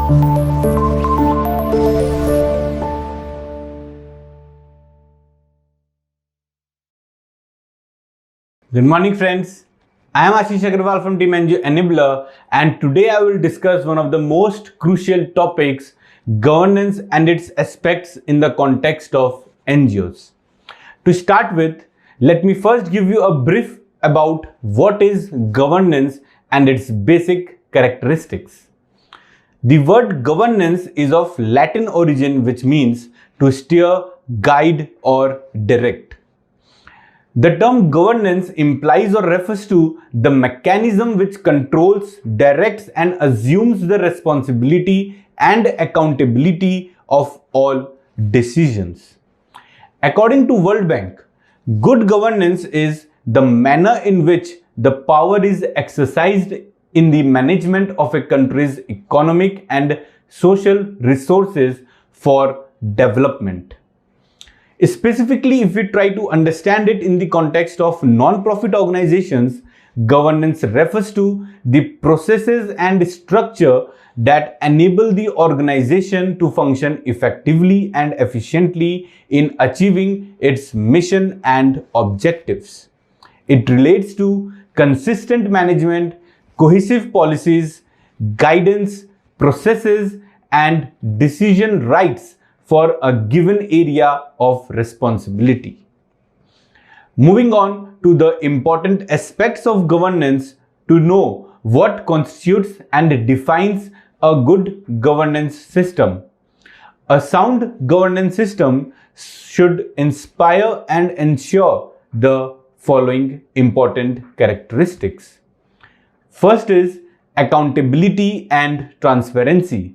Good morning friends, I am Ashis Agarwal from Team NGOenabler, and today I will discuss one of the most crucial topics, governance and its aspects in the context of NGOs. To start with, let me first give you a brief about what is governance and its basic characteristics. The word governance is of Latin origin, which means to steer, guide or direct. The term governance implies or refers to the mechanism which controls, directs and assumes the responsibility and accountability of all decisions. According to World Bank, good governance is the manner in which the power is exercised in the management of a country's economic and social resources for development. Specifically, if we try to understand it in the context of non-profit organizations, governance refers to the processes and structure that enable the organization to function effectively and efficiently in achieving its mission and objectives. It relates to consistent management, cohesive policies, guidance, processes, and decision rights for a given area of responsibility. Moving on to the important aspects of governance to know what constitutes and defines a good governance system. A sound governance system should inspire and ensure the following important characteristics. First is accountability and transparency.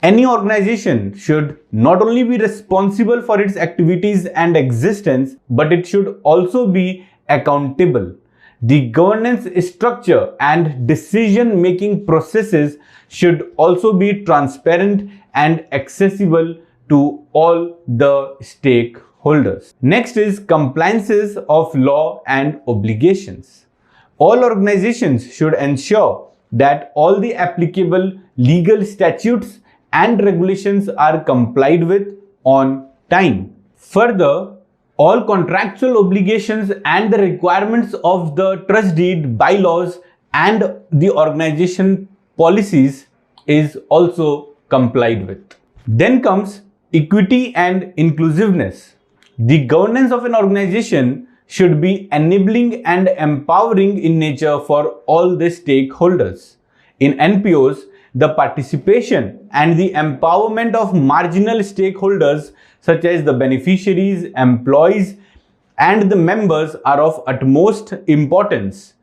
Any organization should not only be responsible for its activities and existence, but it should also be accountable. The governance structure and decision-making processes should also be transparent and accessible to all the stakeholders. Next is compliances of law and obligations. All organizations should ensure that all the applicable legal statutes and regulations are complied with on time. Further, all contractual obligations and the requirements of the trust deed, bylaws and the organization policies is also complied with. Then comes equity and inclusiveness. The governance of an organization should be enabling and empowering in nature for all the stakeholders. In NPOs, the participation and the empowerment of marginal stakeholders such as the beneficiaries, employees and the members are of utmost importance.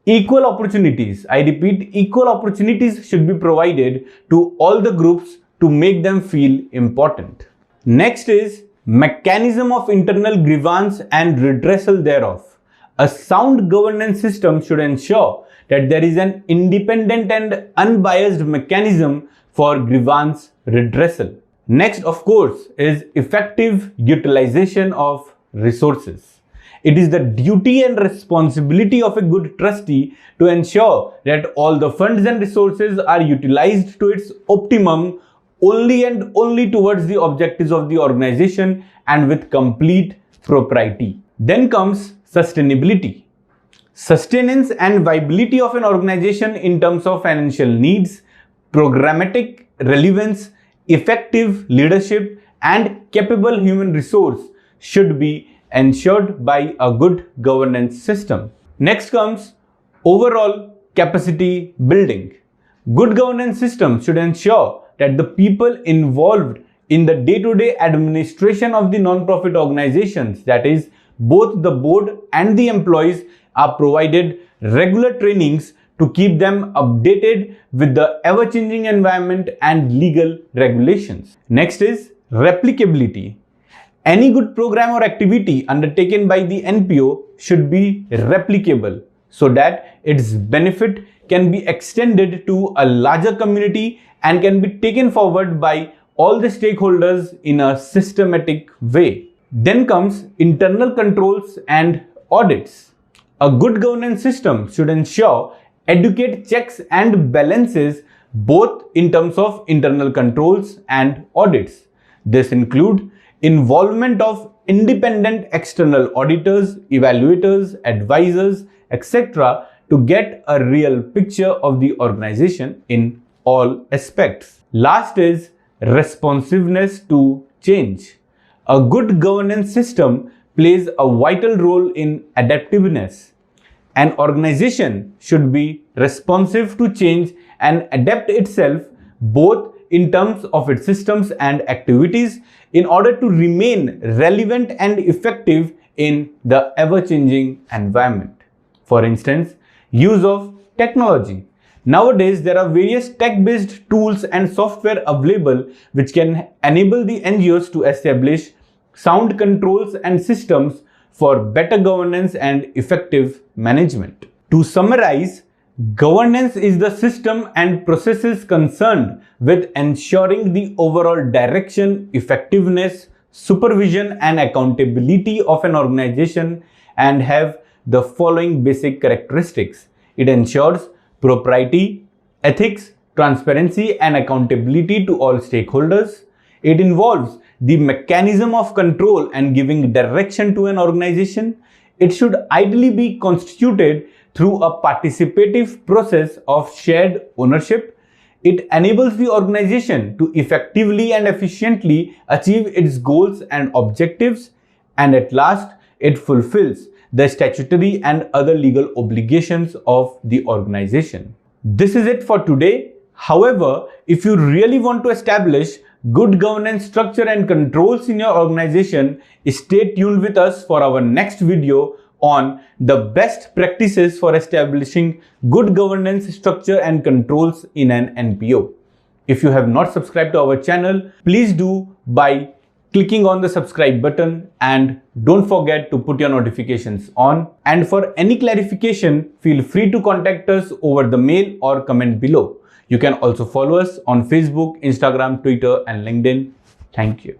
Equal opportunities, I repeat, equal opportunities should be provided to all the groups to make them feel important. Next is mechanism of internal grievance and redressal thereof. A sound governance system should ensure that there is an independent and unbiased mechanism for grievance redressal. Next, of course, is effective utilization of resources. It is the duty and responsibility of a good trustee to ensure that all the funds and resources are utilized to its optimum only and only towards the objectives of the organization and with complete propriety. Then comes sustainability. Sustenance and viability of an organization in terms of financial needs, programmatic relevance, effective leadership and capable human resource should be ensured by a good governance system. Next comes overall capacity building. Good governance system should ensure that the people involved in the day-to-day administration of the non-profit organizations, that is both the board and the employees, are provided regular trainings to keep them updated with the ever-changing environment and legal regulations. Next is replicability. Any good program or activity undertaken by the NPO should be replicable so that its benefit can be extended to a larger community and can be taken forward by all the stakeholders in a systematic way. Then comes internal controls and audits. A good governance system should ensure adequate checks and balances both in terms of internal controls and audits. This include involvement of independent external auditors, evaluators, advisors, etc. to get a real picture of the organization in all aspects. Last is responsiveness to change. A good governance system plays a vital role in adaptiveness. An organization should be responsive to change and adapt itself both in terms of its systems and activities in order to remain relevant and effective in the ever-changing environment. For instance, use of technology. Nowadays, there are various tech-based tools and software available which can enable the NGOs to establish sound controls and systems for better governance and effective management. To summarize, governance is the system and processes concerned with ensuring the overall direction, effectiveness, supervision and accountability of an organization and have the following basic characteristics. It ensures propriety, ethics, transparency and accountability to all stakeholders. It involves the mechanism of control and giving direction to an organization. It should ideally be constituted through a participative process of shared ownership. It enables the organization to effectively and efficiently achieve its goals and objectives. And at last, it fulfills the statutory and other legal obligations of the organization. This is it for today. However, if you really want to establish good governance structure and controls in your organization, stay tuned with us for our next video on the best practices for establishing good governance structure and controls in an NPO. If you have not subscribed to our channel, please do by clicking on the subscribe button and don't forget to put your notifications on. And for any clarification, feel free to contact us over the mail or comment below. You can also follow us on Facebook, Instagram, Twitter and LinkedIn. Thank you.